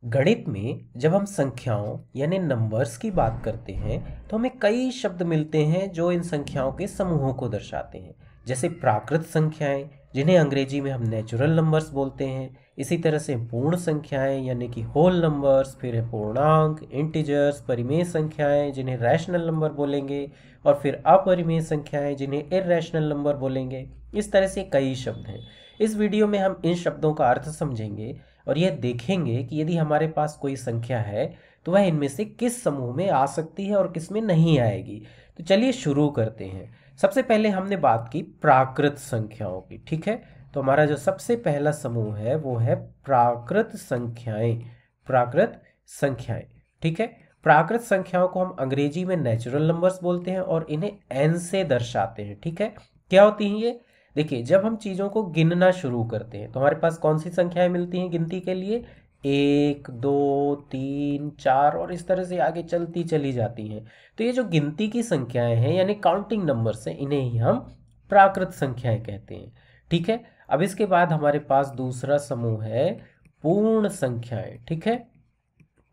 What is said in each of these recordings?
गणित में जब हम संख्याओं यानी नंबर्स की बात करते हैं तो हमें कई शब्द मिलते हैं जो इन संख्याओं के समूहों को दर्शाते हैं। जैसे प्राकृत संख्याएं, जिन्हें अंग्रेजी में हम नेचुरल नंबर्स बोलते हैं। इसी तरह से पूर्ण संख्याएं यानी कि होल नंबर्स, फिर है पूर्णांक, इंटीजर्स, परिमेय संख्याएं जिन्हें रैशनल नंबर बोलेंगे, और फिर अपरिमेय संख्याएं जिन्हें इररेशनल नंबर बोलेंगे। इस तरह से कई शब्द हैं। इस वीडियो में हम इन शब्दों का अर्थ समझेंगे और यह देखेंगे कि यदि हमारे पास कोई संख्या है तो वह इनमें से किस समूह में आ सकती है और किस में नहीं आएगी। तो चलिए शुरू करते हैं। सबसे पहले हमने बात की प्राकृत संख्याओं की, ठीक है। तो हमारा जो सबसे पहला समूह है वो है प्राकृत संख्याएं। प्राकृत संख्याएं, ठीक है। प्राकृत संख्याओं को हम अंग्रेजी में नेचुरल नंबर्स बोलते हैं और इन्हें एन से दर्शाते हैं, ठीक है। क्या होती हैं ये? देखिए, जब हम चीज़ों को गिनना शुरू करते हैं तो हमारे पास कौन सी संख्याएं मिलती हैं गिनती के लिए? 1, 2, 3, 4 और इस तरह से आगे चलती चली जाती हैं। तो ये जो गिनती की संख्याएं हैं यानी काउंटिंग नंबर्स हैं, इन्हें ही हम प्राकृत संख्याएं कहते हैं, ठीक है। अब इसके बाद हमारे पास दूसरा समूह है पूर्ण संख्याएं, ठीक है।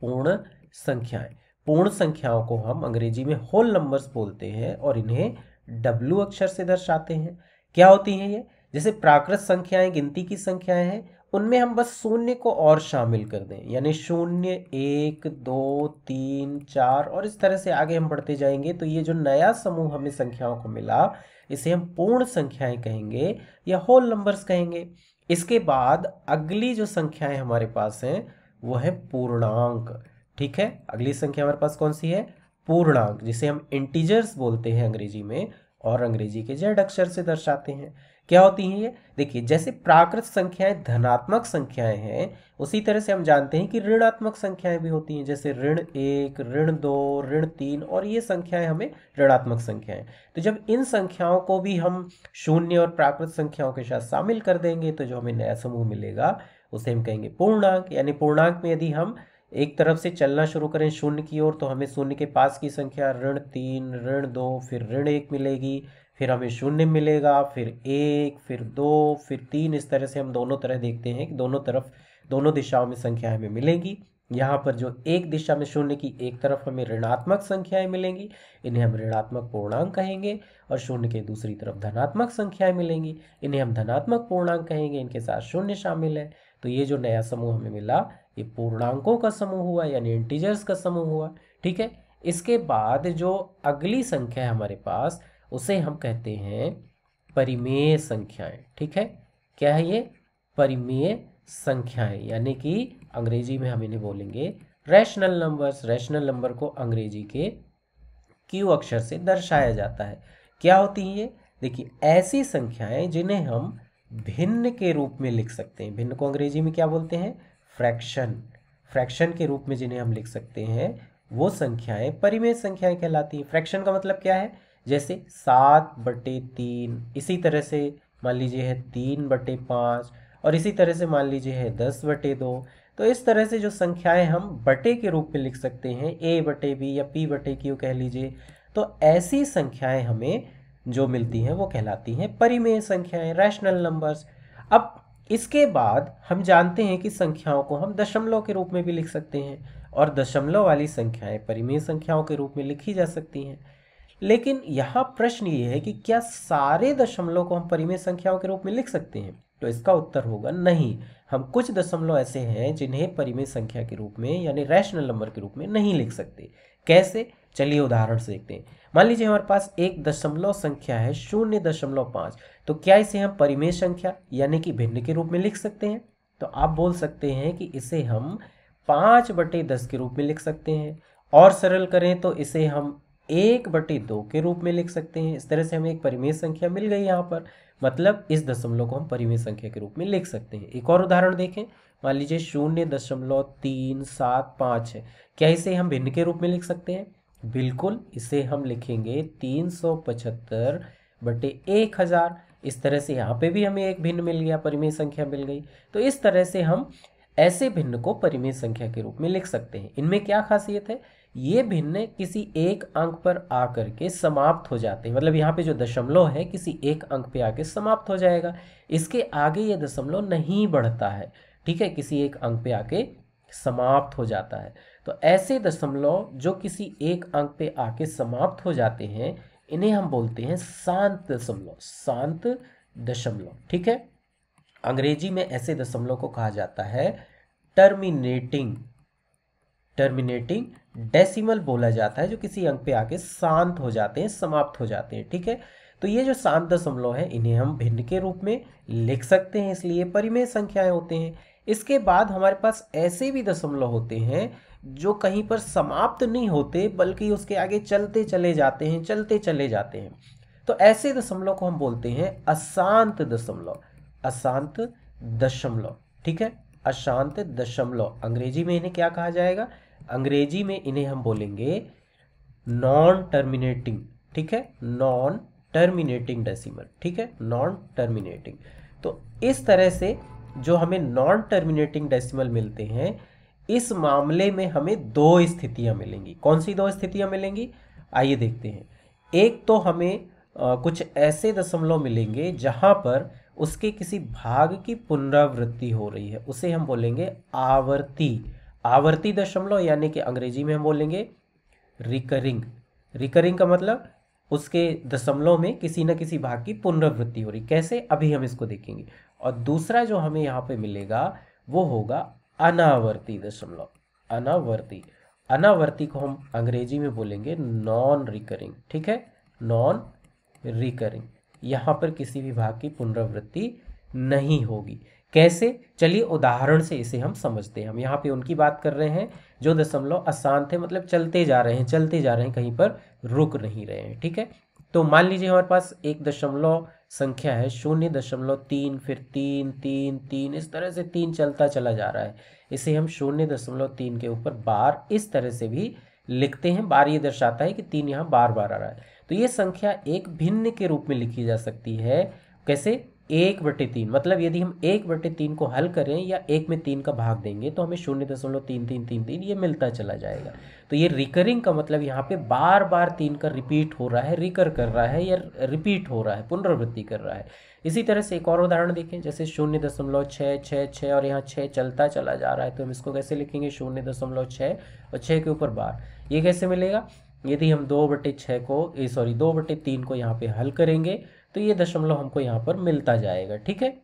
पूर्ण संख्याएं। पूर्ण संख्याओं को हम अंग्रेजी में होल नंबर्स बोलते हैं और इन्हें डब्ल्यू अक्षर से दर्शाते हैं। क्या होती हैं ये? जैसे प्राकृत संख्याएं गिनती की संख्याएं हैं, उनमें हम बस शून्य को और शामिल कर दें, यानी 0, 1, 2, 3, 4 और इस तरह से आगे हम बढ़ते जाएंगे। तो ये जो नया समूह हमें संख्याओं को मिला, इसे हम पूर्ण संख्याएं कहेंगे या होल नंबर्स कहेंगे। इसके बाद अगली जो संख्याएं हमारे पास हैं वो है पूर्णांक, ठीक है। अगली संख्या हमारे पास कौन सी है? पूर्णांक, जिसे हम इंटीजर्स बोलते हैं अंग्रेजी में और अंग्रेजी के जेड अक्षर से दर्शाते हैं। क्या होती हैं ये? देखिए, जैसे प्राकृत संख्याएं धनात्मक संख्याएं हैं, उसी तरह से हम जानते हैं कि ऋणात्मक संख्याएं भी होती हैं, जैसे ऋण 1, ऋण 2, ऋण 3 और ये संख्याएं हमें ऋणात्मक संख्याएं। तो जब इन संख्याओं को भी हम शून्य और प्राकृत संख्याओं के साथ शामिल कर देंगे तो जो हमें नया समूह मिलेगा उसे हम कहेंगे पूर्णांक। यानी पूर्णांक में यदि हम एक तरफ से चलना शुरू करें शून्य की ओर, तो हमें शून्य के पास की संख्या ऋण 3, ऋण 2, फिर ऋण 1 मिलेगी, फिर हमें शून्य मिलेगा, फिर 1, फिर 2, फिर 3। इस तरह से हम दोनों तरह देखते हैं कि दोनों तरफ, दोनों दिशाओं में संख्याएं हमें मिलेंगी। यहाँ पर जो एक दिशा में शून्य की एक तरफ हमें ऋणात्मक संख्याएं मिलेंगी, इन्हें हम ऋणात्मक पूर्णांक कहेंगे, और शून्य के दूसरी तरफ धनात्मक संख्याएं मिलेंगी, इन्हें हम धनात्मक पूर्णांक कहेंगे, इनके साथ शून्य शामिल है। तो ये जो नया समूह हमें मिला ये पूर्णांकों का समूह हुआ, यानी इंटीजर्स का समूह हुआ, ठीक है। इसके बाद जो अगली संख्या है हमारे पास उसे हम कहते हैं परिमेय संख्याएं, ठीक है। क्या है ये? परिमेय संख्याएं, यानी कि अंग्रेजी में हम इन्हें बोलेंगे रैशनल नंबर्स। रैशनल नंबर को अंग्रेजी के क्यू अक्षर से दर्शाया जाता है। क्या होती हैं ये? देखिए, ऐसी संख्याएं जिन्हें हम भिन्न के रूप में लिख सकते हैं। भिन्न को अंग्रेजी में क्या बोलते हैं? फ्रैक्शन। फ्रैक्शन के रूप में जिन्हें हम लिख सकते हैं वो संख्याएं परिमेय संख्याएं कहलाती हैं। फ्रैक्शन का मतलब क्या है? जैसे 7/3, इसी तरह से मान लीजिए है 3/5, और इसी तरह से मान लीजिए है 10/2। तो इस तरह से जो संख्याएं हम बटे के रूप में लिख सकते हैं, a/b या p/q कह लीजिए, तो ऐसी संख्याएं हमें जो मिलती हैं वो कहलाती हैं परिमेय संख्याएं, रैशनल नंबर्स। अब इसके बाद हम जानते हैं कि संख्याओं को हम दशमलव के रूप में भी लिख सकते हैं, और दशमलव वाली संख्याएं परिमेय संख्याओं के रूप में लिखी जा सकती हैं। लेकिन यहाँ प्रश्न ये है कि क्या सारे दशमलव को हम परिमेय संख्याओं के रूप में लिख सकते हैं? तो इसका उत्तर होगा नहीं। हम कुछ दशमलव ऐसे हैं जिन्हें परिमेय संख्या के रूप में यानी रैशनल नंबर के रूप में नहीं लिख सकते। कैसे? चलिए उदाहरण से देखते हैं। मान लीजिए हमारे पास एक दशमलव संख्या है 0.5, तो क्या इसे हम परिमेय संख्या यानी कि भिन्न के रूप में लिख सकते हैं? तो आप बोल सकते हैं कि इसे हम 5/10 के रूप में लिख सकते हैं, और सरल करें तो इसे हम 1/2 के रूप में लिख सकते हैं। इस तरह से हमें एक परिमेय संख्या मिल गई यहाँ पर, मतलब इस दशमलव को हम परिमेय संख्या के रूप में लिख सकते हैं। एक और उदाहरण देखें। मान लीजिए 0.375 है, क्या इसे हम भिन्न के रूप में लिख सकते हैं? बिल्कुल, इसे हम लिखेंगे 375/1000। इस तरह से यहाँ पे भी हमें एक भिन्न मिल गया, परिमेय संख्या मिल गई। तो इस तरह से हम ऐसे भिन्न को परिमेय संख्या के रूप में लिख सकते हैं। इनमें क्या खासियत है? ये भिन्न किसी एक अंक पर आकर के समाप्त हो जाते हैं, मतलब यहाँ पे जो दशमलव है किसी एक अंक पे आके समाप्त हो जाएगा, इसके आगे ये दशमलव नहीं बढ़ता है, ठीक है, किसी एक अंक पे आके समाप्त हो जाता है। तो ऐसे दशमलव जो किसी एक अंक पे आके समाप्त हो जाते हैं, इन्हें हम बोलते हैं शांत दशमलव, शांत दशमलव। ठीक है, अंग्रेजी में ऐसे दशमलव को कहा जाता है टर्मिनेटिंग, टर्मिनेटिंग डेसिमल बोला जाता है, जो किसी अंक पे आके शांत हो जाते हैं, समाप्त हो जाते हैं। ठीक है, तो ये जो शांत दशमलव है इन्हें हम भिन्न के रूप में लिख सकते हैं, इसलिए परिमेय संख्याएं होते हैं। इसके बाद हमारे पास ऐसे भी दशमलव होते हैं जो कहीं पर समाप्त नहीं होते, बल्कि उसके आगे चलते चले जाते हैं, चलते चले जाते हैं। तो ऐसे दशमलव को हम बोलते हैं अशांत दशमलव, अशांत दशमलव। ठीक है, अशांत दशमलव, अंग्रेजी में इन्हें क्या कहा जाएगा? अंग्रेजी में इन्हें हम बोलेंगे नॉन टर्मिनेटिंग। ठीक है, नॉन टर्मिनेटिंग डेसिमल। ठीक है, नॉन टर्मिनेटिंग। तो इस तरह से जो हमें नॉन टर्मिनेटिंग डेसिमल मिलते हैं, इस मामले में हमें दो स्थितियां मिलेंगी। कौन सी दो स्थितियां मिलेंगी? आइए देखते हैं। एक तो हमें कुछ ऐसे दशमलव मिलेंगे जहां पर उसके किसी भाग की पुनरावृत्ति हो रही है, उसे हम बोलेंगे आवर्ती, आवर्ती दशमलव, यानी कि अंग्रेजी में हम बोलेंगे रिकरिंग। रिकरिंग का मतलब उसके दशमलव में किसी न किसी भाग की पुनरावृत्ति हो रही। कैसे? अभी हम इसको देखेंगे। और दूसरा जो हमें यहाँ पे मिलेगा वो होगा अनावर्ती दशमलव, अनावर्ती। अनावर्ती को हम अंग्रेजी में बोलेंगे नॉन रिकरिंग। ठीक है, नॉन रिकरिंग, यहाँ पर किसी भी भाग की पुनरावृत्ति नहीं होगी। कैसे? चलिए उदाहरण से इसे हम समझते हैं। हम यहाँ पे उनकी बात कर रहे हैं जो दशमलव अशांत है, मतलब चलते जा रहे हैं, चलते जा रहे हैं, कहीं पर रुक नहीं रहे हैं। ठीक है, तो मान लीजिए हमारे पास एक दशमलव संख्या है 0.3, फिर 3 3 3, इस तरह से 3 चलता चला जा रहा है। इसे हम 0.3 के ऊपर बार इस तरह से भी लिखते हैं। बार ये दर्शाता है कि 3 यहाँ बार बार आ रहा है। तो ये संख्या एक भिन्न के रूप में लिखी जा सकती है। कैसे? 1/3, मतलब यदि हम 1/3 को हल करें या 1 में 3 का भाग देंगे तो हमें 0.3333 ये मिलता चला जाएगा। तो ये रिकरिंग का मतलब यहाँ पे बार बार 3 का रिपीट हो रहा है, रिकर कर रहा है या रिपीट हो रहा है, पुनरावृत्ति कर रहा है। इसी तरह से एक और उदाहरण देखें, जैसे 0.666 और यहाँ 6 चलता चला जा रहा है, तो हम इसको कैसे लिखेंगे? 0.6 और 6 के ऊपर बार। ये कैसे मिलेगा? यदि हम 2/6 को 2/3 को यहाँ पे हल करेंगे तो ये दशमलव हमको यहाँ पर मिलता जाएगा। ठीक है,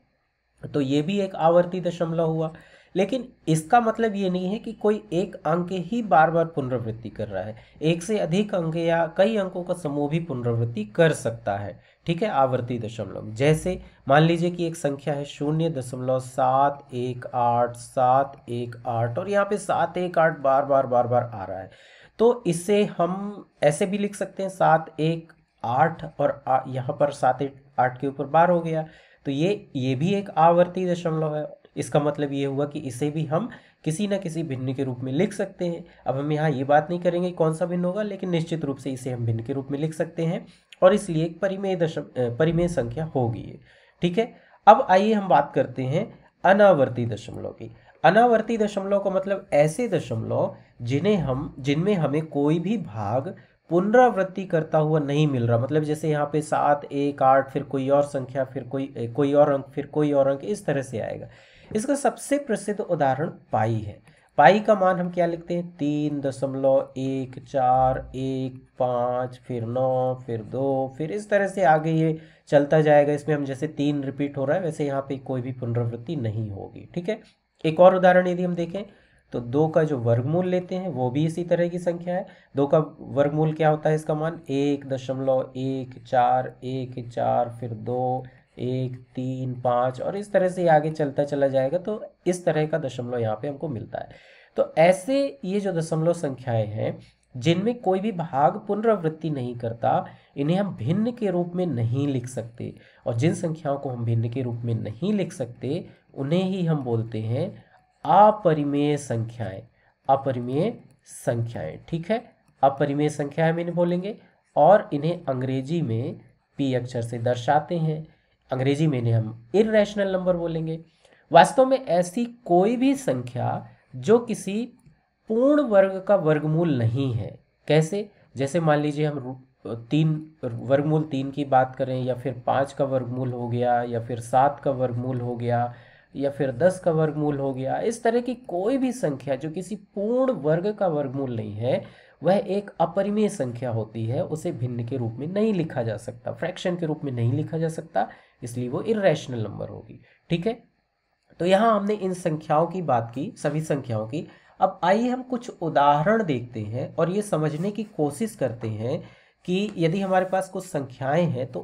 तो ये भी एक आवर्ती दशमलव हुआ। लेकिन इसका मतलब ये नहीं है कि कोई एक अंक ही बार बार पुनरावृत्ति कर रहा है, एक से अधिक अंक या कई अंकों का समूह भी पुनरावृत्ति कर सकता है। ठीक है, आवर्ती दशमलव। जैसे मान लीजिए कि एक संख्या है 0.718 और यहाँ पे 718 बार बार बार बार आ रहा है, तो इसे हम ऐसे भी लिख सकते हैं 718 और यहाँ पर 7 8 के ऊपर बार हो गया, तो ये भी एक आवर्ती दशमलव है। इसका मतलब ये हुआ कि इसे भी हम किसी न किसी भिन्न के रूप में लिख सकते हैं। अब हम यहाँ ये बात नहीं करेंगे कौन सा भिन्न होगा, लेकिन निश्चित रूप से इसे हम भिन्न के रूप में लिख सकते हैं और इसलिए एक परिमेय संख्या होगी ये। ठीक है, अब आइए हम बात करते हैं अनावर्ती दशमलव की। अनावर्ती दशमलव का मतलब ऐसे दशमलव जिनमें हमें कोई भी भाग पुनरावृत्ति करता हुआ नहीं मिल रहा। मतलब जैसे यहाँ पे 7 1 8, फिर कोई और संख्या, फिर कोई और अंक, फिर कोई और अंक, इस तरह से आएगा। इसका सबसे प्रसिद्ध उदाहरण पाई है। पाई का मान हम क्या लिखते हैं? 3.1415, फिर 9, फिर 2, फिर इस तरह से आगे ये चलता जाएगा। इसमें हम जैसे 3 रिपीट हो रहा है, वैसे यहाँ पे कोई भी पुनरावृत्ति नहीं होगी। ठीक है, एक और उदाहरण यदि हम देखें तो 2 का जो वर्गमूल लेते हैं वो भी इसी तरह की संख्या है। 2 का वर्गमूल क्या होता है? इसका मान 1.1414, फिर 2 1 3 5 और इस तरह से आगे चलता चला जाएगा। तो इस तरह का दशमलव यहाँ पे हमको मिलता है। तो ऐसे ये जो दशमलव संख्याएं हैं जिनमें कोई भी भाग पुनरावृत्ति नहीं करता, इन्हें हम भिन्न के रूप में नहीं लिख सकते। और जिन संख्याओं को हम भिन्न के रूप में नहीं लिख सकते उन्हें ही हम बोलते हैं अपरिमेय संख्याएं, अपरिमेय संख्याएं। ठीक है, अपरिमेय संख्याएं मैंने बोलेंगे और इन्हें अंग्रेजी में पी अक्षर से दर्शाते हैं। अंग्रेजी में इन्हें हम इर्रेशनल नंबर बोलेंगे। वास्तव में ऐसी कोई भी संख्या जो किसी पूर्ण वर्ग का वर्गमूल नहीं है। कैसे? जैसे मान लीजिए हम 3 वर्गमूल 3 की बात करें, या फिर 5 का वर्गमूल हो गया, या फिर 7 का वर्गमूल हो गया, या फिर 10 का वर्गमूल हो गया। इस तरह की कोई भी संख्या जो किसी पूर्ण वर्ग का वर्गमूल नहीं है वह एक अपरिमेय संख्या होती है, उसे भिन्न के रूप में नहीं लिखा जा सकता, फ्रैक्शन के रूप में नहीं लिखा जा सकता, इसलिए वो इर्रेशनल नंबर होगी। ठीक है, तो यहाँ हमने इन संख्याओं की बात की, सभी संख्याओं की। अब आइए हम कुछ उदाहरण देखते हैं और ये समझने की कोशिश करते हैं कि यदि हमारे पास कुछ संख्याएं हैं तो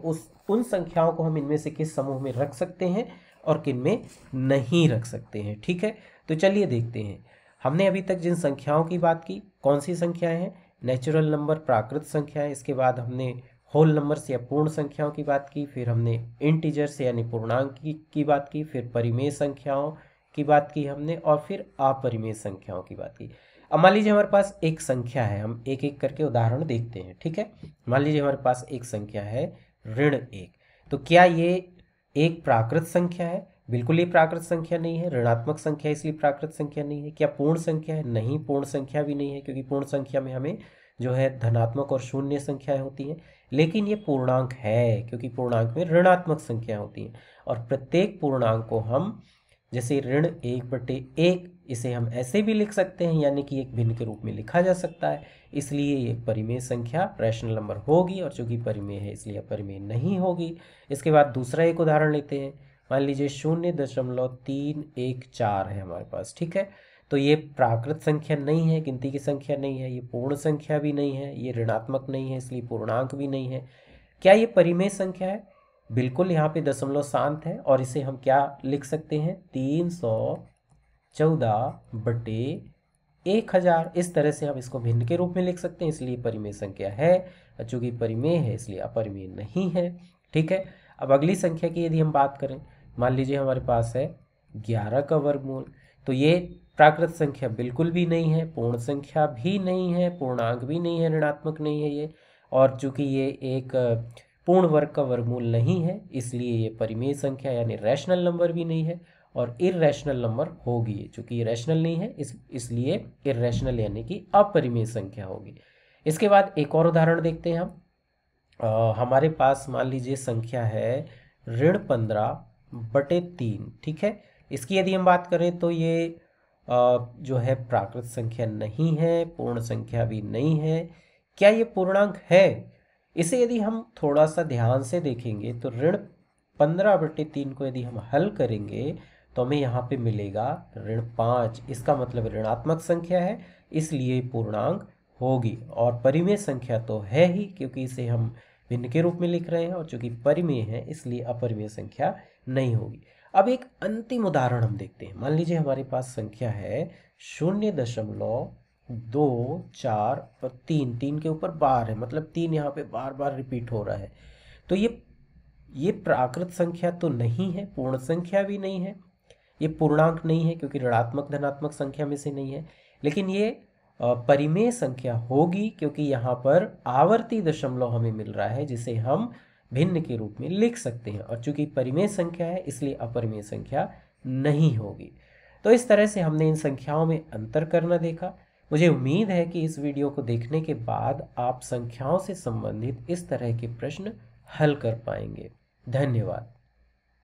उन संख्याओं को हम इनमें से किस समूह में रख सकते हैं और किन में नहीं रख सकते हैं। ठीक है, तो चलिए देखते हैं। हमने अभी तक जिन संख्याओं की बात की, कौन सी संख्याएं हैं? नेचुरल नंबर, प्राकृत संख्याएं। इसके बाद हमने होल नंबर्स या पूर्ण संख्याओं की बात की, फिर हमने इंटीजर्स यानी पूर्णांक की बात की, फिर परिमेय संख्याओं की बात की हमने, और फिर अपरिमेय संख्याओं की बात की। अब मान लीजिए हमारे पास एक संख्या है, हम एक एक करके उदाहरण देखते हैं। ठीक है, मान लीजिए हमारे पास एक संख्या है ऋण 1। तो क्या ये एक प्राकृत संख्या है? बिल्कुल ये प्राकृत संख्या नहीं है, ऋणात्मक संख्या इसलिए प्राकृत संख्या नहीं है। क्या पूर्ण संख्या है? नहीं, पूर्ण संख्या भी नहीं है, क्योंकि पूर्ण संख्या में हमें जो है धनात्मक और शून्य संख्याएं होती हैं। लेकिन ये पूर्णांक है, क्योंकि पूर्णांक में ऋणात्मक संख्या होती हैं, और प्रत्येक पूर्णांक को हम जैसे ऋण 1/1 इसे हम ऐसे भी लिख सकते हैं, यानी कि एक भिन्न के रूप में लिखा जा सकता है, इसलिए ये परिमेय संख्या रैशनल नंबर होगी, और चूंकि परिमेय है इसलिए अपरिमेय नहीं होगी। इसके बाद दूसरा एक उदाहरण लेते हैं। मान लीजिए 0.314 है हमारे पास। ठीक है, तो ये प्राकृत संख्या नहीं है, गिनती की संख्या नहीं है, ये पूर्ण संख्या भी नहीं है, ये ऋणात्मक नहीं है इसलिए पूर्णांक भी नहीं है। क्या ये परिमेय संख्या है? बिल्कुल, यहाँ पे दशमलव शांत है, और इसे हम क्या लिख सकते हैं? 314/1000। इस तरह से हम इसको भिन्न के रूप में लिख सकते हैं, इसलिए परिमेय संख्या है, और चूंकि परिमेय है इसलिए अपरिमेय नहीं है। ठीक है, अब अगली संख्या की यदि हम बात करें, मान लीजिए हमारे पास है 11 का वर्गमूल। तो ये प्राकृत संख्या बिल्कुल भी नहीं है, पूर्ण संख्या भी नहीं है, पूर्णांक भी नहीं है, ऋणात्मक नहीं है ये, और चूंकि ये एक पूर्ण वर्ग का वर्गमूल नहीं है इसलिए ये परिमेय संख्या यानी रैशनल नंबर भी नहीं है, और इर्रेशनल नंबर होगी। चूंकि रैशनल नहीं है इसलिए इर्रेशनल यानी कि अपरिमेय संख्या होगी। इसके बाद एक और उदाहरण देखते हैं हम। हमारे पास मान लीजिए संख्या है ऋण 15/3। ठीक है, इसकी यदि हम बात करें तो ये जो है प्राकृत संख्या नहीं है, पूर्ण संख्या भी नहीं है। क्या ये पूर्णांक है? इसे यदि हम थोड़ा सा ध्यान से देखेंगे तो ऋण 15/3 को यदि हम हल करेंगे तो हमें यहाँ पे मिलेगा ऋण 5। इसका मतलब ऋणात्मक संख्या है इसलिए पूर्णांक होगी, और परिमेय संख्या तो है ही क्योंकि इसे हम भिन्न के रूप में लिख रहे हैं, और चूंकि परिमेय है इसलिए अपरिमेय संख्या नहीं होगी। अब एक अंतिम उदाहरण हम देखते हैं। मान लीजिए हमारे पास संख्या है 0.243 और 3 के ऊपर बार है, मतलब 3 यहाँ पे बार बार रिपीट हो रहा है। तो ये प्राकृत संख्या तो नहीं है, पूर्ण संख्या भी नहीं है, ये पूर्णांक नहीं है क्योंकि ऋणात्मक धनात्मक संख्या में से नहीं है, लेकिन ये परिमेय संख्या होगी क्योंकि यहाँ पर आवर्ती दशमलव हमें मिल रहा है जिसे हम भिन्न के रूप में लिख सकते हैं, और चूंकि परिमेय संख्या है इसलिए अपरिमेय संख्या नहीं होगी। तो इस तरह से हमने इन संख्याओं में अंतर करना देखा। मुझे उम्मीद है कि इस वीडियो को देखने के बाद आप संख्याओं से संबंधित इस तरह के प्रश्न हल कर पाएंगे। धन्यवाद।